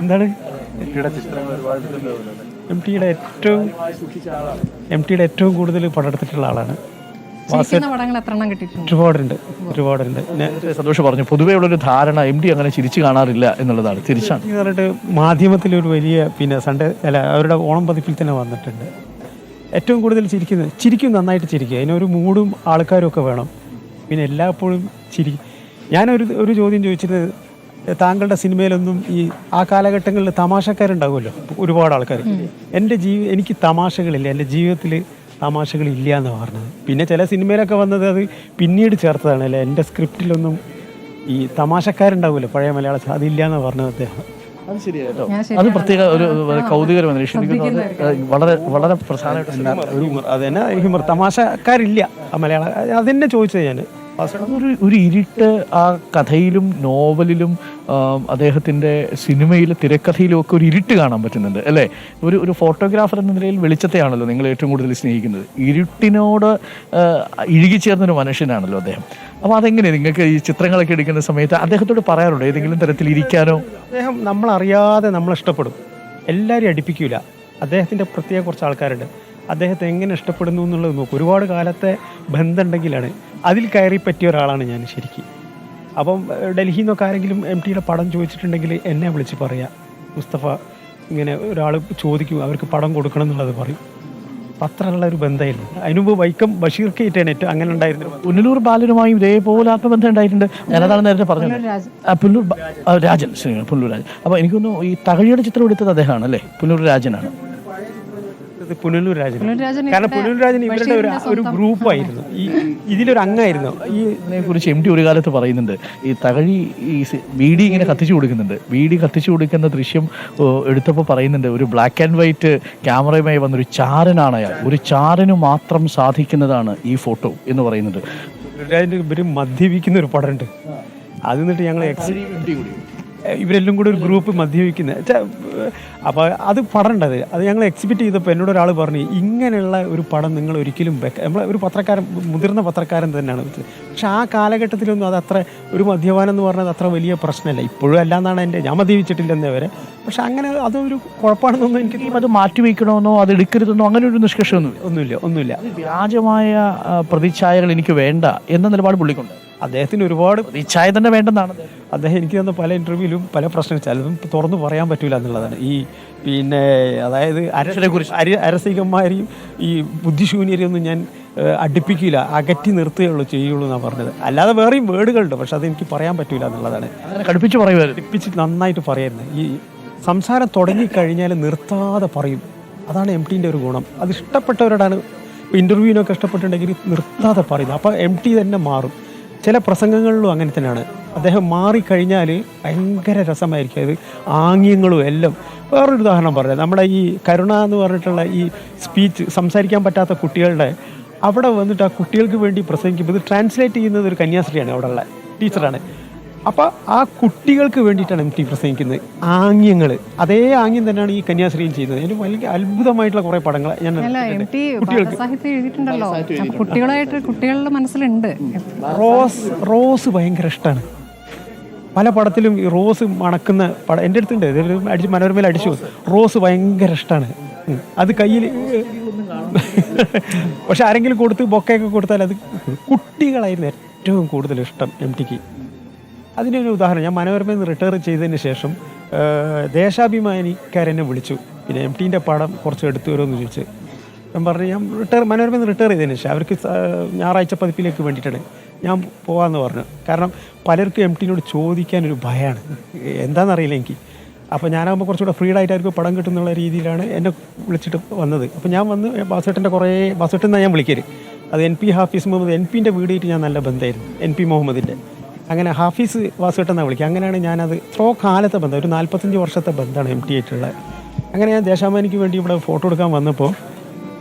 എന്താണ് എം ടിയുടെ ഏറ്റവും കൂടുതൽ പടം എടുത്തിട്ടുള്ള ആളാണ്. ഒരുപാടുണ്ട്. സന്തോഷം പറഞ്ഞു. പൊതുവേ ഉള്ളൊരു ധാരണ MD അങ്ങനെ ചിരിച്ചു കാണാറില്ല എന്നുള്ളതാണ്. തിരിച്ചാണ് പറഞ്ഞിട്ട് മാധ്യമത്തിലൊരു വലിയ സൺഡേ അവരുടെ ഓണം പതിപ്പിൽ തന്നെ വന്നിട്ടുണ്ട്. ഏറ്റവും കൂടുതൽ ചിരിക്കും, നന്നായിട്ട് ചിരിക്കും. അതിനൊരു മൂഡും ആൾക്കാരും ഒക്കെ വേണം. പിന്നെ എല്ലായ്പ്പോഴും ഞാനൊരു ചോദ്യം ചോദിച്ചത്, താങ്കളുടെ സിനിമയിലൊന്നും ആ കാലഘട്ടങ്ങളിൽ തമാശക്കാരുണ്ടാവുമല്ലോ ഒരുപാട് ആൾക്കാർ. എനിക്ക് തമാശകളില്ല, എൻ്റെ ജീവിതത്തിൽ തമാശകളില്ല എന്നാണ് പറഞ്ഞത്. പിന്നെ ചില സിനിമയിലൊക്കെ വന്നത് അത് പിന്നീട് ചേർത്തതാണ്. അല്ലേ, എൻ്റെ സ്ക്രിപ്റ്റിലൊന്നും ഈ തമാശക്കാരുണ്ടാവുമല്ലോ പഴയ മലയാളത്തിൽ, അതില്ല എന്നാണ് പറഞ്ഞത് അദ്ദേഹം. അത് ശരിയാട്ടോ. അത് പ്രത്യേക ഒരു കൗതുകരമാണ്. വളരെ വളരെ പ്രധാനമായിട്ട് അതന്നെ ഹ്യൂമർ. തമാശക്കാരില്ല ആ മലയാളം. അതെന്നെ ചോദിച്ചത് ഞാൻ. ഒരു ഇരുട്ട് ആ കഥയിലും നോവലിലും അദ്ദേഹത്തിൻ്റെ സിനിമയിലെ തിരക്കഥയിലും ഒക്കെ ഒരു ഇരുട്ട് കാണാൻ പറ്റുന്നുണ്ട് അല്ലേ? ഒരു ഫോട്ടോഗ്രാഫർ എന്ന നിലയിൽ വെളിച്ചത്തെയാണല്ലോ നിങ്ങൾ ഏറ്റവും കൂടുതൽ സ്നേഹിക്കുന്നത്. ഇരുട്ടിനോട് ഇഴുകിച്ചേർന്നൊരു മനുഷ്യനാണല്ലോ അദ്ദേഹം. അപ്പോൾ അതെങ്ങനെയാണ് നിങ്ങൾക്ക് ഈ ചിത്രങ്ങളൊക്കെ എടുക്കുന്ന സമയത്ത് അദ്ദേഹത്തോട് പറയാറുണ്ടോ ഏതെങ്കിലും തരത്തിൽ ഇരിക്കാനോ? അദ്ദേഹം നമ്മളറിയാതെ നമ്മളിഷ്ടപ്പെടും. എല്ലാവരും അടുപ്പിക്കില്ല. അദ്ദേഹത്തിൻ്റെ പ്രത്യേക കുറച്ച് ആൾക്കാരുണ്ട്. അദ്ദേഹത്തെ എങ്ങനെ ഇഷ്ടപ്പെടുന്നു എന്നുള്ളത് നോക്കും. ഒരുപാട് കാലത്തെ ബന്ധമുണ്ടെങ്കിലാണ് അതിൽ കയറി പറ്റിയ ഒരാളാണ് ഞാൻ ശരിക്കും. അപ്പം ഡൽഹിയിൽ നിന്നൊക്കെ ആരെങ്കിലും MTയുടെ പടം ചോദിച്ചിട്ടുണ്ടെങ്കിൽ എന്നെ വിളിച്ച് പറയാം, മുസ്തഫ ഇങ്ങനെ ഒരാൾ ചോദിക്കും, അവർക്ക് പടം കൊടുക്കണം എന്നുള്ളത് പറയും. അത്രയുള്ള ഒരു ബന്ധമായിരുന്നു. അതിനുമുമ്പ് വൈക്കം ബഷീർ കേറ്റാണ് ഏറ്റവും അങ്ങനെ ഉണ്ടായിരുന്നു. പുനലൂർ ബാലനുമായും ഇതേപോലെ ആത്മബന്ധം ഉണ്ടായിട്ടുണ്ട്. ഞാനതാണ് നേരത്തെ പറഞ്ഞത്. പുനലൂർ രാജൻ. പുനലൂർ രാജൻ. അപ്പോൾ എനിക്കൊന്നു ഈ തകഴിയുടെ ചിത്രം എടുത്തത് അദ്ദേഹമാണ് അല്ലേ? പുനലൂർ രാജനാണ്. പുനലൂർ രാജൻ. കാരണം പുനലൂർ രാജൻ ഇവരുടെ ഒരു ഗ്രൂപ്പായിരുന്നു, ഇതിലൊരു അംഗമായിരുന്നു. ഇതിനെ കുറിച്ച് MD ഒരു കാലത്ത് പറയുന്നുണ്ട്, ഈ തകഴി വീടി ഇങ്ങനെ കത്തിച്ചു കൊടുക്കുന്നുണ്ട്. വീടി കത്തിച്ചു കൊടുക്കുന്ന ദൃശ്യം എടുത്തപ്പോൾ പറയുന്നുണ്ട്, ഒരു ബ്ലാക്ക് ആൻഡ് വൈറ്റ് ക്യാമറയുമായി വന്നൊരു ചാരനാണ് അയാൾ. ഒരു ചാരന് മാത്രം സാധിക്കുന്നതാണ് ഈ ഫോട്ടോ എന്ന് പറയുന്നുണ്ട്. ഇവർ മദ്യപിക്കുന്ന ഒരു പടമുണ്ട്. അത് എന്നിട്ട് ഞങ്ങൾ ഇവരെല്ലാം കൂടി ഒരു ഗ്രൂപ്പ് മദ്യപിക്കുന്നത്. അപ്പോൾ അത് പടമുണ്ടത്. അത് ഞങ്ങൾ എക്സിബിറ്റ് ചെയ്തപ്പോൾ എന്നോട് ഒരാൾ പറഞ്ഞു, ഇങ്ങനെയുള്ള ഒരു പടം നിങ്ങൾ ഒരിക്കലും നമ്മളെ ഒരു പത്രക്കാരൻ, മുതിർന്ന പത്രക്കാരൻ തന്നെയാണ് വെച്ചത്. പക്ഷെ ആ കാലഘട്ടത്തിലൊന്നും അത് അത്ര ഒരു മദ്യപാനം എന്ന് പറഞ്ഞത് അത്ര വലിയ പ്രശ്നമല്ല. ഇപ്പോഴും അല്ലാന്നാണ് ഞാൻ മദ്യപിച്ചിട്ടില്ലെന്നേ വരെ. പക്ഷെ അങ്ങനെ അതൊരു കുഴപ്പമാണെന്നൊന്നും എനിക്ക് അത് മാറ്റിവെക്കണമെന്നോ അത് എടുക്കരുതെന്നോ അങ്ങനെ ഒരു നിഷ്കർഷമൊന്നും ഒന്നുമില്ല. വ്യാജമായ പ്രതിച്ഛായകൾ എനിക്ക് വേണ്ട എന്ന നിലപാട് പുള്ളിക്കൊണ്ട്. അദ്ദേഹത്തിന് ഒരുപാട് പ്രതിച്ഛായ തന്നെ വേണ്ടെന്നാണ് അദ്ദേഹം എനിക്ക് തന്ന പല ഇൻ്റർവ്യൂവിലും പല പ്രശ്നങ്ങൾ. ചിലതും തുറന്നു പറയാൻ പറ്റില്ല എന്നുള്ളതാണ്. അതായത് അരസികന്മാരെയും ഈ ബുദ്ധിശൂന്യരെയൊന്നും ഞാൻ അടുപ്പിക്കില്ല, അകറ്റി നിർത്തുകയുള്ളൂ ചെയ്യുള്ളൂ എന്നാണ് പറഞ്ഞത്. അല്ലാതെ വേറെയും വേർഡുകളുണ്ട്, പക്ഷെ അതെനിക്ക് പറയാൻ പറ്റില്ല എന്നുള്ളതാണ്. അടുപ്പിച്ച് നന്നായിട്ട് പറയായിരുന്നു. ഈ സംസാരം തുടങ്ങിക്കഴിഞ്ഞാൽ നിർത്താതെ പറയും. അതാണ് MTൻ്റെ ഒരു ഗുണം. അത് ഇഷ്ടപ്പെട്ടവരോടാണ്. ഇപ്പോൾ ഇൻ്റർവ്യൂവിനൊക്കെ ഇഷ്ടപ്പെട്ടിട്ടുണ്ടെങ്കിൽ നിർത്താതെ പറയുന്നത്. അപ്പോൾ MT തന്നെ മാറും. ചില പ്രസംഗങ്ങളിലും അങ്ങനെ തന്നെയാണ്. അദ്ദേഹം മാറിക്കഴിഞ്ഞാൽ ഭയങ്കര രസമായിരിക്കും. അത് ആംഗ്യങ്ങളും എല്ലാം. വേറൊരു ഉദാഹരണം പറയാം. നമ്മുടെ ഈ കരുണ എന്ന് പറഞ്ഞിട്ടുള്ള ഈ സ്പീച്ച് സംസാരിക്കാൻ പറ്റാത്ത കുട്ടികളുടെ അവിടെ വന്നിട്ട് ആ കുട്ടികൾക്ക് വേണ്ടി പ്രസംഗിക്കുമ്പോൾ ഇത് ട്രാൻസ്ലേറ്റ് ചെയ്യുന്നത് ഒരു കന്യാസ്ത്രീയാണ്, അവിടെയുള്ള ടീച്ചറാണ്. അപ്പോൾ ആ കുട്ടികൾക്ക് വേണ്ടിയിട്ടാണ് MT പ്രസംഗിക്കുന്നത്. ആംഗ്യങ്ങൾ, അതേ ആംഗ്യം തന്നെയാണ് ഈ കന്യാസ്ത്രീയും ചെയ്യുന്നത്. അതിന് വലിയ അത്ഭുതമായിട്ടുള്ള കുറേ പടങ്ങൾ ഞാൻ കുട്ടികളുടെ മനസ്സിലുണ്ട്. റോസ് ഭയങ്കര ഇഷ്ടമാണ്. പല പടത്തിലും ഈ റോസ് മണക്കുന്ന പടം എൻ്റെ അടുത്തുണ്ട്. മനോരമയിൽ അടിച്ചു. റോസ് ഭയങ്കര ഇഷ്ടമാണ്. അത് കയ്യിൽ പക്ഷെ ആരെങ്കിലും കൊടുത്ത് ബൊക്കയൊക്കെ കൊടുത്താൽ അത് കുട്ടികളായിരുന്നു ഏറ്റവും കൂടുതൽ ഇഷ്ടം MTക്ക്. അതിനൊരു ഉദാഹരണം, ഞാൻ മനോരമയിൽ നിന്ന് റിട്ടയർ ചെയ്തതിന് ശേഷം ദേശാഭിമാനിക്കാരെന്നെ വിളിച്ചു. പിന്നെ MTൻ്റെ പടം കുറച്ച് എടുത്തു വരുമെന്ന് ചോദിച്ച് ഞാൻ പറഞ്ഞു, ഞാൻ മനോരമയിൽ നിന്ന് റിട്ടയർ ചെയ്തതിന് ശേഷം അവർക്ക് ഞായറാഴ്ച പതിപ്പിലേക്ക് വേണ്ടിയിട്ടാണ് ഞാൻ പോകാമെന്ന് പറഞ്ഞു. കാരണം പലർക്കും MTനോട് ചോദിക്കാനൊരു ഭയമാണ്, എന്താണെന്നറിയില്ല എനിക്ക്. അപ്പോൾ ഞാനാകുമ്പോൾ കുറച്ചുകൂടെ ഫ്രീഡായിട്ട് അവർക്ക് പടം കിട്ടുന്നുള്ള രീതിയിലാണ് എന്നെ വിളിച്ചിട്ട് വന്നത്. അപ്പോൾ ഞാൻ വന്ന് ബാസുവേട്ടൻ്റെ ബാസുവേട്ടൻ എന്നാണ് ഞാൻ വിളിക്കരുത്. അത് NP ഹാഫീസ് മുഹമ്മദ്. NPൻ്റെ വീടായിട്ട് ഞാൻ നല്ല ബന്ധമായിരുന്നു, NP മുഹമ്മദിൻ്റെ. അങ്ങനെ ഹാഫീസ് വാസുവേട്ടൻ എന്നാണ് വിളിക്കുക. അങ്ങനെയാണ് ഞാനത് കാലത്തെ ബന്ധം, ഒരു 45 വർഷത്തെ ബന്ധമാണ് MT ആയിട്ടുള്ളത്. അങ്ങനെ ഞാൻ ദേശാഭിമാനിക്ക് വേണ്ടി ഇവിടെ ഫോട്ടോ എടുക്കാൻ വന്നപ്പോൾ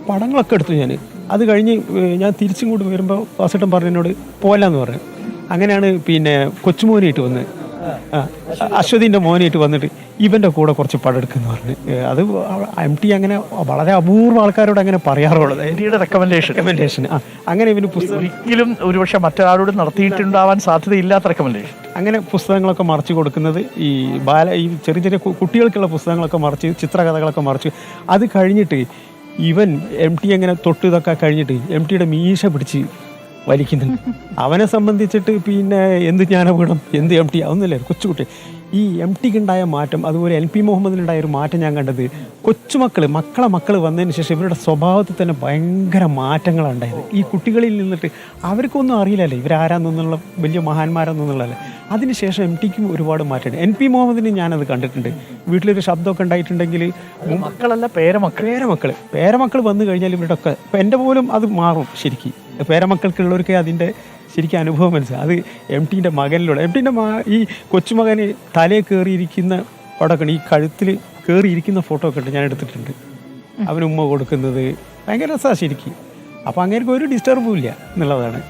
പടങ്ങളൊക്കെ എടുത്തു ഞാൻ. അത് കഴിഞ്ഞ് ഞാൻ തിരിച്ചിങ്ങോട്ട് വരുമ്പോൾ വാസുവേട്ടൻ പറഞ്ഞു എന്നോട് പോകലെന്ന് പറഞ്ഞു. അങ്ങനെയാണ് പിന്നെ കൊച്ചുമോനായിട്ട് വന്ന് അശ്വതിൻ്റെ മോനായിട്ട് വന്നിട്ട് ഇവൻ്റെ കൂടെ കുറച്ച് പടം എടുക്കുന്നു പറഞ്ഞ് അത് MT അങ്ങനെ വളരെ അപൂർവ ആൾക്കാരോട് അങ്ങനെ പറയാറുള്ളത്. MTയുടെ റെക്കമെൻഡേഷൻ അങ്ങനെ ഇവന് പുസ്തകം ഒരിക്കലും ഒരുപക്ഷെ മറ്റൊരാളോട് നടത്തിയിട്ടുണ്ടാവാൻ സാധ്യതയില്ലാത്ത റെക്കമെൻഡേഷൻ. അങ്ങനെ പുസ്തകങ്ങളൊക്കെ മറിച്ച് കൊടുക്കുന്നത് ഈ ചെറിയ ചെറിയ കുട്ടികൾക്കുള്ള പുസ്തകങ്ങളൊക്കെ മറിച്ച് ചിത്രകഥകളൊക്കെ മറിച്ച് അത് കഴിഞ്ഞിട്ട് ഇവൻ MT അങ്ങനെ തൊട്ട് ഇതൊക്കെ കഴിഞ്ഞിട്ട് MTയുടെ മീശ പിടിച്ച് വലിക്കുന്നുണ്ട്. അവനെ സംബന്ധിച്ചിട്ട് പിന്നെ എന്ത് ജ്ഞാനപീഠം എന്ത് MT അതൊന്നുമില്ല. കൊച്ചുകുട്ടി ഈ MTക്ക് ഉണ്ടായ മാറ്റം അതുപോലെ LP മുഹമ്മദിനുണ്ടായ ഒരു മാറ്റം ഞാൻ കണ്ടത് മക്കൾ വന്നതിന് ശേഷം ഇവരുടെ സ്വഭാവത്തിൽ തന്നെ ഭയങ്കര മാറ്റങ്ങളാണ് ഉണ്ടായത്. ഈ കുട്ടികളിൽ നിന്നിട്ട് അവർക്കൊന്നും അറിയില്ലല്ലേ ഇവരാരാന്നുള്ള വലിയ മഹാന്മാരെന്നുള്ളതല്ലേ. അതിനുശേഷം MTക്കും ഒരുപാട് മാറ്റമുണ്ട്. NP മുഹമ്മദിന് ഞാനത് കണ്ടിട്ടുണ്ട്. വീട്ടിലൊരു ശബ്ദമൊക്കെ ഉണ്ടായിട്ടുണ്ടെങ്കിൽ മക്കളല്ല പേരമക്കൾ വന്നു കഴിഞ്ഞാൽ ഇവരുടെ ഒക്കെ ഇപ്പം എൻ്റെ പോലും അത് മാറും. ശരിക്കും പേരമക്കൾക്കുള്ളവർക്ക് അതിൻ്റെ ശരിക്കും അനുഭവം മനസ്സിലായി. അത് MTൻ്റെ മകനിലൂടെ ഈ കൊച്ചുമകന് തലയിൽ കയറിയിരിക്കുന്ന പടമൊക്കെ ഈ കഴുത്തിൽ കയറിയിരിക്കുന്ന ഫോട്ടോ ഒക്കെ ഉണ്ട്, ഞാൻ എടുത്തിട്ടുണ്ട്. അവന് ഉമ്മ കൊടുക്കുന്നത് ഭയങ്കര രസമാണ് ശരിക്കും. അപ്പോൾ അങ്ങനെ ഒരു ഡിസ്റ്റർബും ഇല്ല എന്നുള്ളതാണ്.